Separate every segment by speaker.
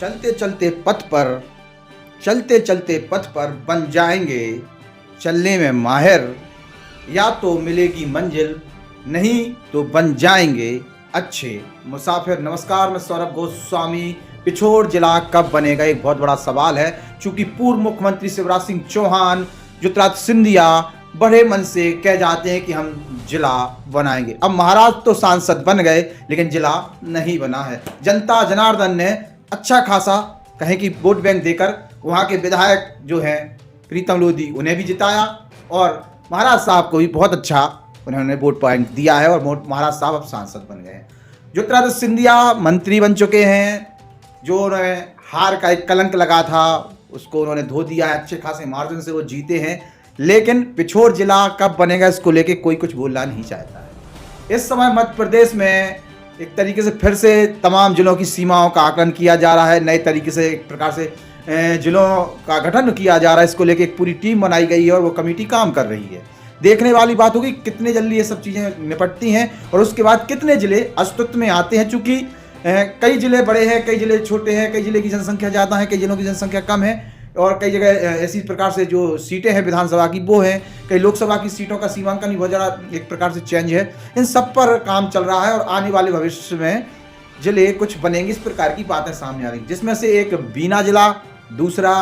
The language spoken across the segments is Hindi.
Speaker 1: चलते चलते पथ पर चलते चलते पथ पर बन जाएंगे चलने में माहिर। या तो मिलेगी मंजिल, नहीं तो बन जाएंगे अच्छे मुसाफिर। नमस्कार, मैं सौरभ गोस्वामी। पिछोर जिला कब बनेगा, एक बहुत बड़ा सवाल है। चूंकि पूर्व मुख्यमंत्री शिवराज सिंह चौहान, ज्योतिरादित्य सिंधिया बड़े मन से कह जाते हैं कि हम जिला बनाएंगे। अब महाराज तो सांसद बन गए लेकिन जिला नहीं बना है। जनता जनार्दन ने अच्छा खासा कहें कि वोट बैंक देकर वहाँ के विधायक जो हैं प्रीतम लोधी उन्हें भी जिताया और महाराज साहब को भी बहुत अच्छा उन्होंने वोट बैंक दिया है और महाराज साहब अब सांसद बन गए हैं। ज्योतिरादित्य सिंधिया मंत्री बन चुके हैं। जो उन्होंने हार का एक कलंक लगा था उसको उन्होंने धो दिया है, अच्छे खासे मार्जिन से वो जीते हैं। लेकिन पिछोर जिला कब बनेगा इसको लेके कोई कुछ बोलना नहीं चाहता है। इस समय मध्य प्रदेश में एक तरीके से फिर से तमाम जिलों की सीमाओं का आकलन किया जा रहा है। नए तरीके से एक प्रकार से जिलों का गठन किया जा रहा है। इसको लेके एक पूरी टीम बनाई गई है और वो कमेटी काम कर रही है। देखने वाली बात होगी कितने जल्दी ये सब चीज़ें निपटती हैं और उसके बाद कितने जिले अस्तित्व में आते हैं। चूँकि कई जिले बड़े हैं, कई जिले छोटे हैं, कई जिले की जनसंख्या ज़्यादा है, कई जिलों की जनसंख्या कम है और कई जगह ऐसी प्रकार से जो सीटें हैं विधानसभा की वो हैं। कई लोकसभा की सीटों का सीमांकन भी बहुत ज़्यादा एक प्रकार से चेंज है। इन सब पर काम चल रहा है और आने वाले भविष्य में जिले कुछ बनेंगे, इस प्रकार की बातें सामने आ रही, जिसमें से एक बीना जिला, दूसरा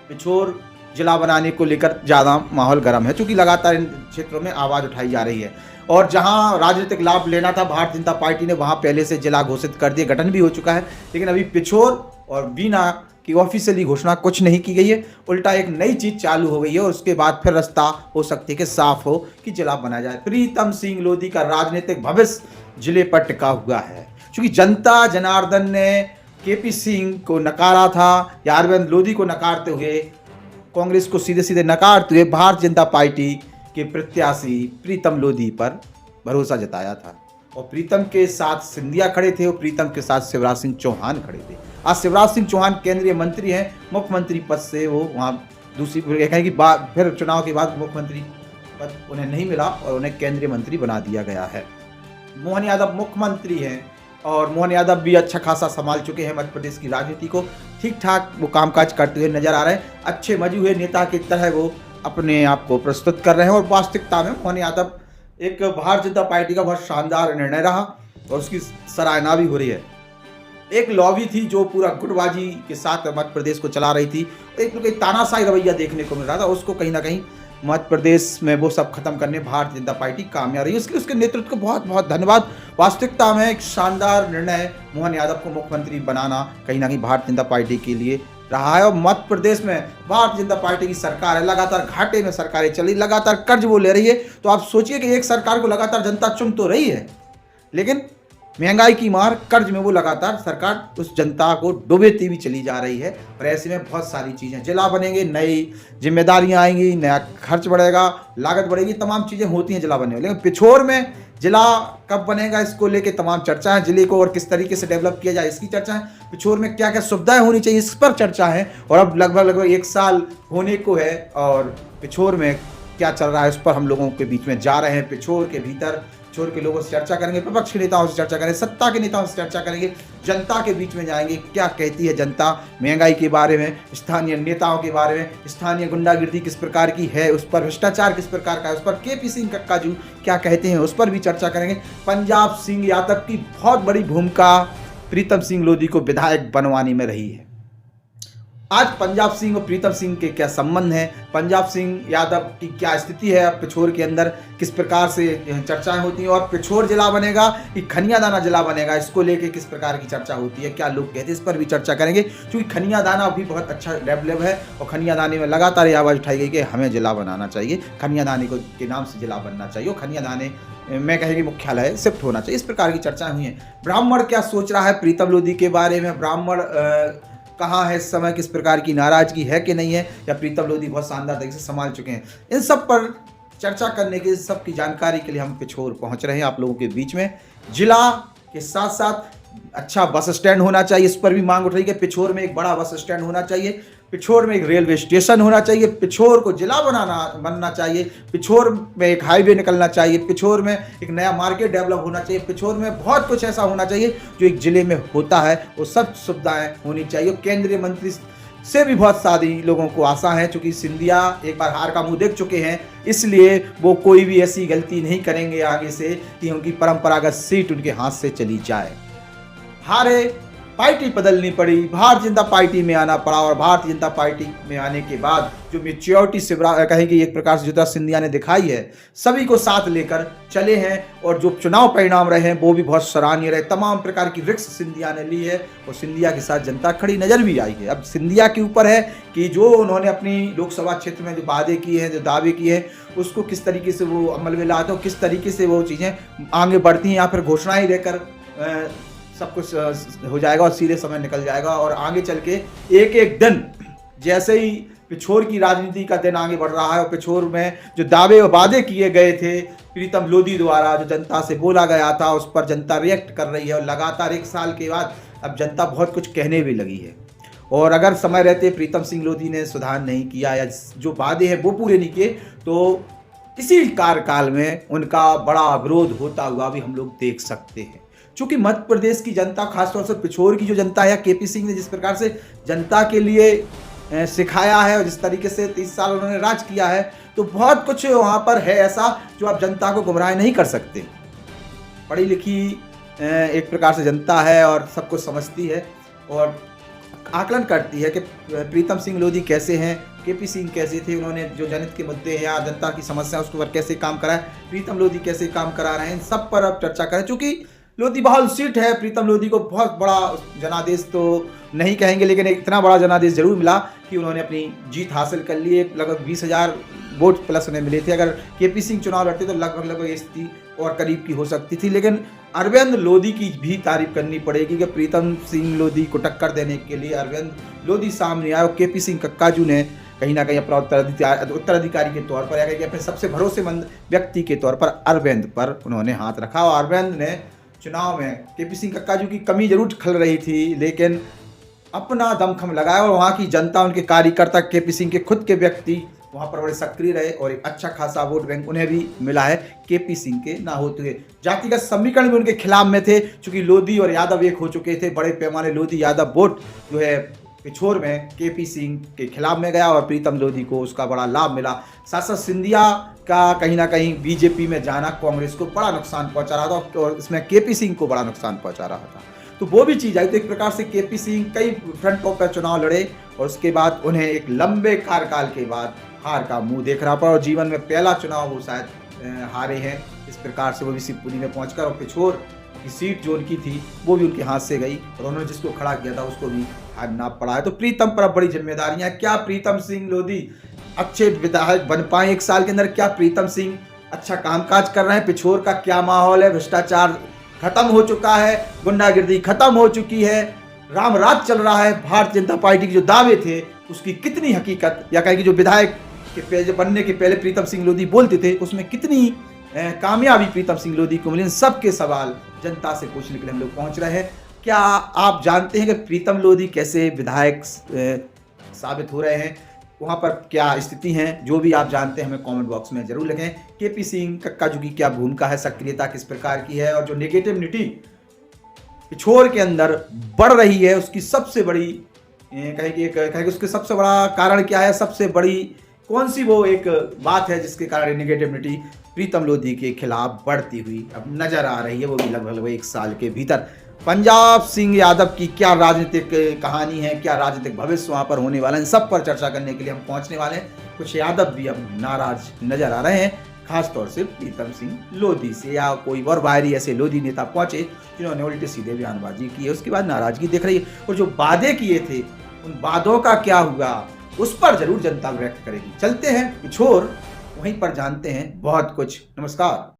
Speaker 1: पिछोर जिला बनाने को लेकर ज़्यादा माहौल गर्म है। चूँकि लगातार इन क्षेत्रों में आवाज़ उठाई जा रही है और जहां राजनीतिक लाभ लेना था भारतीय जनता पार्टी ने वहां पहले से जिला घोषित कर दिए, गठन भी हो चुका है। लेकिन अभी पिछोर और बीना की ऑफिशियली घोषणा कुछ नहीं की गई है। उल्टा एक नई चीज़ चालू हो गई है और उसके बाद फिर रास्ता हो सकती है कि साफ हो कि जिला बना जाए। प्रीतम सिंह लोधी का राजनीतिक भविष्य जिले पर टिका हुआ है। चूँकि जनता जनार्दन ने केपी सिंह को नकारा था या अरविंद लोधी को नकारते हुए कांग्रेस को सीधे सीधे नकारते हुए भारतीय जनता पार्टी के प्रत्याशी प्रीतम लोधी पर भरोसा जताया था और प्रीतम के साथ सिंधिया खड़े थे और प्रीतम के साथ शिवराज सिंह चौहान खड़े थे। आज शिवराज सिंह चौहान केंद्रीय मंत्री हैं, मुख्यमंत्री पद से वो वहाँ दूसरी कहें कि फिर चुनाव के बाद मुख्यमंत्री पद उन्हें नहीं मिला और उन्हें केंद्रीय मंत्री बना दिया गया है। मोहन यादव मुख्यमंत्री हैं और मोहन यादव भी अच्छा खासा संभाल चुके हैं मध्य प्रदेश की राजनीति को। ठीक ठाक वो कामकाज करते हुए नजर आ रहे हैं। अच्छे मजे हुए नेता की तरह वो अपने आप को प्रस्तुत कर रहे हैं और वास्तविकता में मोहन यादव एक भारतीय जनता पार्टी का बहुत शानदार निर्णय रहा और उसकी सराहना भी हो रही है। एक लॉबी थी जो पूरा गुटबाजी के साथ मध्य प्रदेश को चला रही थी, एक तानाशाही रवैया देखने को मिल रहा था, उसको कहीं ना कहीं मध्य प्रदेश में वो सब खत्म करने भारतीय जनता पार्टी कामयाब रही। इसके उसके नेतृत्व को बहुत बहुत धन्यवाद। वास्तविकता में एक शानदार निर्णय मोहन यादव को मुख्यमंत्री बनाना कहीं ना कहीं भारतीय जनता पार्टी के लिए रहा है और मध्य प्रदेश में भारतीय जनता पार्टी की सरकार है। लगातार घाटे में सरकारें चली, लगातार कर्ज वो ले रही है। तो आप सोचिए कि एक सरकार को लगातार जनता चुन तो रही है लेकिन महंगाई की मार, कर्ज में वो लगातार सरकार उस जनता को डुबेती भी चली जा रही है। और ऐसे में बहुत सारी चीज़ें, जिला बनेंगे, नई जिम्मेदारियां आएंगी, नया खर्च बढ़ेगा, लागत बढ़ेगी, तमाम चीज़ें होती हैं जिला बनने में। लेकिन पिछोर में जिला कब बनेगा इसको लेके तमाम चर्चा है। जिले को और किस तरीके से डेवलप किया जाए इसकी चर्चा है। पिछोर में क्या क्या सुविधाएं होनी चाहिए इस पर चर्चा है। और अब लगभग 1 साल होने को है और पिछोर में क्या चल रहा है उस पर हम लोगों के बीच में जा रहे हैं। पिछोर के भीतर पिछोर के लोगों से चर्चा करेंगे, विपक्ष के नेताओं से चर्चा करेंगे, सत्ता के नेताओं से चर्चा करेंगे, जनता के बीच में जाएंगे। क्या कहती है जनता महंगाई के बारे में, स्थानीय नेताओं के बारे में, स्थानीय गुंडागिर्दी किस प्रकार की है उस पर, भ्रष्टाचार किस प्रकार का है उस पर, केपी सिंह कक्काजू क्या कहते हैं उस पर भी चर्चा करेंगे। पंजाब सिंह यादव की बहुत बड़ी भूमिका प्रीतम सिंह लोधी को विधायक बनवाने में रही है। आज पंजाब सिंह और प्रीतम सिंह के क्या संबंध है, पंजाब सिंह यादव की क्या स्थिति है पिछोर के अंदर, किस प्रकार से चर्चाएं होती हैं और पिछोर जिला बनेगा कि खनिया दाना जिला बनेगा इसको लेके किस प्रकार की चर्चा होती है, क्या लोग कहते हैं, इस पर भी चर्चा करेंगे। क्योंकि खनिया दाना भी बहुत अच्छा डेवलप है और खनिया दाने में लगातार ये आवाज़ उठाई गई कि हमें जिला बनाना चाहिए, खनिया दाने को के नाम से जिला बनना चाहिए और खनिया दाने मैं कहेंगे मुख्यालय शिफ्ट होना चाहिए। इस प्रकार की चर्चाएं हुई हैं। ब्राह्मण क्या सोच रहा है प्रीतम लोधी के बारे में, ब्राह्मण कहाँ है इस समय, किस प्रकार की नाराजगी है कि नहीं है, या प्रीतम लोधी बहुत शानदार तरीके से संभाल चुके हैं, इन सब पर चर्चा करने के सब की जानकारी के लिए हम पिछोर पहुंच रहे हैं आप लोगों के बीच में। जिला के साथ साथ अच्छा बस स्टैंड होना चाहिए, इस पर भी मांग उठ रही है। पिछोर में एक बड़ा बस स्टैंड होना चाहिए। पिछोर में एक रेलवे स्टेशन होना चाहिए, पिछोर को जिला बनना चाहिए, पिछोर में एक हाईवे निकलना चाहिए, पिछोर में एक नया मार्केट डेवलप होना चाहिए, पिछोर में बहुत कुछ ऐसा होना चाहिए जो एक जिले में होता है, वो सब सुविधाएं होनी चाहिए। केंद्रीय मंत्री से भी बहुत सारी लोगों को आशा है, चूंकि सिंधिया एक बार हार का मुंह देख चुके हैं, इसलिए वो कोई भी ऐसी गलती नहीं करेंगे आगे से कि उनकी परंपरागत सीट उनके हाथ से चली जाए। हारे, पार्टी बदलनी पड़ी, भारतीय जनता पार्टी में आना पड़ा, और भारतीय जनता पार्टी में आने के बाद जो मेच्योरिटी कहेंगे एक प्रकार से ज्योतिरादित्य सिंधिया ने दिखाई है, सभी को साथ लेकर चले हैं, और जो चुनाव परिणाम रहे हैं वो भी बहुत सराहनीय रहे। तमाम प्रकार की रिस्क सिंधिया ने ली है और सिंधिया के साथ जनता खड़ी नजर भी आई है। अब सिंधिया के ऊपर है कि जो उन्होंने अपनी लोकसभा क्षेत्र में जो वादे किए हैं, जो दावे किए हैं, उसको किस तरीके से वो अमल में लाते हो, किस तरीके से वो चीज़ें आगे बढ़ती हैं, या फिर घोषणाएं देकर सब कुछ हो जाएगा और सीधे समय निकल जाएगा। और आगे चल के एक एक दिन जैसे ही पिछोर की राजनीति का दिन आगे बढ़ रहा है और पिछोर में जो दावे और वादे किए गए थे प्रीतम लोधी द्वारा, जो जनता से बोला गया था, उस पर जनता रिएक्ट कर रही है, और लगातार 1 साल के बाद अब जनता बहुत कुछ कहने भी लगी है। और अगर समय रहते प्रीतम सिंह लोधी ने सुधार नहीं किया या जो वादे हैं वो पूरे नहीं किए, तो इसी कार्यकाल में उनका बड़ा विरोध होता हुआ भी हम लोग देख सकते हैं। चूंकि मध्य प्रदेश की जनता, खासतौर से पिछोर की जो जनता है, केपी सिंह ने जिस प्रकार से जनता के लिए सिखाया है और जिस तरीके से 30 साल उन्होंने राज किया है, तो बहुत कुछ वहाँ पर है ऐसा जो आप जनता को गुमराह नहीं कर सकते। पढ़ी लिखी एक प्रकार से जनता है और सब कुछ समझती है और आकलन करती है कि प्रीतम सिंह लोधी कैसे हैं, केपी सिंह कैसे थे, उन्होंने जो जनहित के मुद्दे या जनता की समस्या उसके ऊपर कैसे काम करा है, प्रीतम लोधी कैसे काम करा रहे हैं, इन सब पर अब चर्चा करें। चूँकि लोधी बहुल सीट है, प्रीतम लोधी को बहुत बड़ा जनादेश तो नहीं कहेंगे, लेकिन इतना बड़ा जनादेश जरूर मिला कि उन्होंने अपनी जीत हासिल कर ली। लगभग 20,000 वोट प्लस उन्हें मिले थे। अगर केपी सिंह चुनाव लड़ते तो लगभग ये स्थिति और करीब की हो सकती थी। लेकिन अरविंद लोधी की भी तारीफ करनी पड़ेगी कि प्रीतम सिंह लोधी को टक्कर देने के लिए अरविंद लोधी सामने आए और केपी सिंह कक्काजू ने कहीं ना कहीं अपना उत्तराधिकारी के तौर पर या कहीं अपने सबसे भरोसेमंद व्यक्ति के तौर पर अरविंद पर उन्होंने हाथ रखा। और अरविंद ने चुनाव में केपी सिंह कक्काजू की कमी जरूर खल रही थी, लेकिन अपना दमखम लगाया और वहाँ की जनता, उनके कार्यकर्ता, केपी सिंह के खुद के व्यक्ति वहाँ पर बड़े सक्रिय रहे और एक अच्छा खासा वोट बैंक उन्हें भी मिला है केपी सिंह के ना होते हुए। जातिगत समीकरण भी उनके खिलाफ में थे, चूंकि लोधी और यादव एक हो चुके थे। बड़े पैमाने लोधी यादव वोट जो है पिछोर में केपी सिंह के खिलाफ में गया और प्रीतम लोधी को उसका बड़ा लाभ मिला। साथ साथ सिंधिया का कहीं ना कहीं बीजेपी में जाना कांग्रेस को बड़ा नुकसान पहुंचा रहा था और इसमें केपी सिंह को बड़ा नुकसान पहुंचा रहा था। तो वो भी चीज़ आई। तो एक प्रकार से केपी सिंह कई फ्रंट पर चुनाव लड़े और उसके बाद उन्हें एक लंबे कार्यकाल के बाद हार का मुंह देख रहा पड़ा और जीवन में पहला चुनाव वो शायद हारे हैं। इस प्रकार से वो भी शिवपुरी में पहुंचकर और पिछोर की सीट जो उनकी थी वो भी उनके हाथ से गई और उन्होंने जिसको खड़ा किया था उसको भी हारना पड़ा है। तो प्रीतम पर बड़ी जिम्मेदारियां। क्या प्रीतम सिंह लोधी अच्छे विधायक बन पाए 1 साल के अंदर? क्या प्रीतम सिंह अच्छा कामकाज कर रहे हैं? पिछोर का क्या माहौल है? भ्रष्टाचार खत्म हो चुका है, गुंडागिर्दी खत्म हो चुकी है, राम राज चल रहा है। भारतीय जनता पार्टी के जो दावे थे उसकी कितनी हकीकत, या कहें कि जो विधायक के बनने के पहले प्रीतम सिंह लोधी बोलते थे उसमें कितनी कामयाबी प्रीतम सिंह लोधी को मिली? सबके सवाल जनता से पूछने के लिए हम लोग पहुंच रहे हैं। क्या आप जानते हैं कि प्रीतम लोधी कैसे विधायक साबित हो रहे हैं? वहाँ पर क्या स्थिति है? जो भी आप जानते हैं हमें कमेंट बॉक्स में जरूर लिखें। केपी सिंह कक्काजू की क्या भूमिका है, सक्रियता किस प्रकार की है और जो नेगेटिविटी पिछोर के अंदर बढ़ रही है उसकी सबसे बड़ी कहें उसके सबसे बड़ा कारण क्या है? सबसे बड़ी कौन सी वो एक बात है जिसके कारण नेगेटिविटी प्रीतम लोधी के खिलाफ बढ़ती हुई अब नजर आ रही है, वो भी लगभग 1 साल के भीतर। पंजाब सिंह यादव की क्या राजनीतिक कहानी है, क्या राजनीतिक भविष्य वहाँ पर होने वाला है, इन सब पर चर्चा करने के लिए हम पहुँचने वाले हैं। कुछ यादव भी अब नाराज नजर आ रहे हैं, खासतौर से प्रीतम सिंह लोधी से या कोई और बाहरी ऐसे लोधी नेता पहुंचे जिन्होंने उल्टे सीधे बयानबाजी की है, उसके बाद नाराजगी दिख रही है। और जो वादे किए थे उन वादों का क्या हुआ उस पर जरूर जनता व्यक्त करेगी। चलते हैं पिछोर, वहीं पर जानते हैं बहुत कुछ। नमस्कार।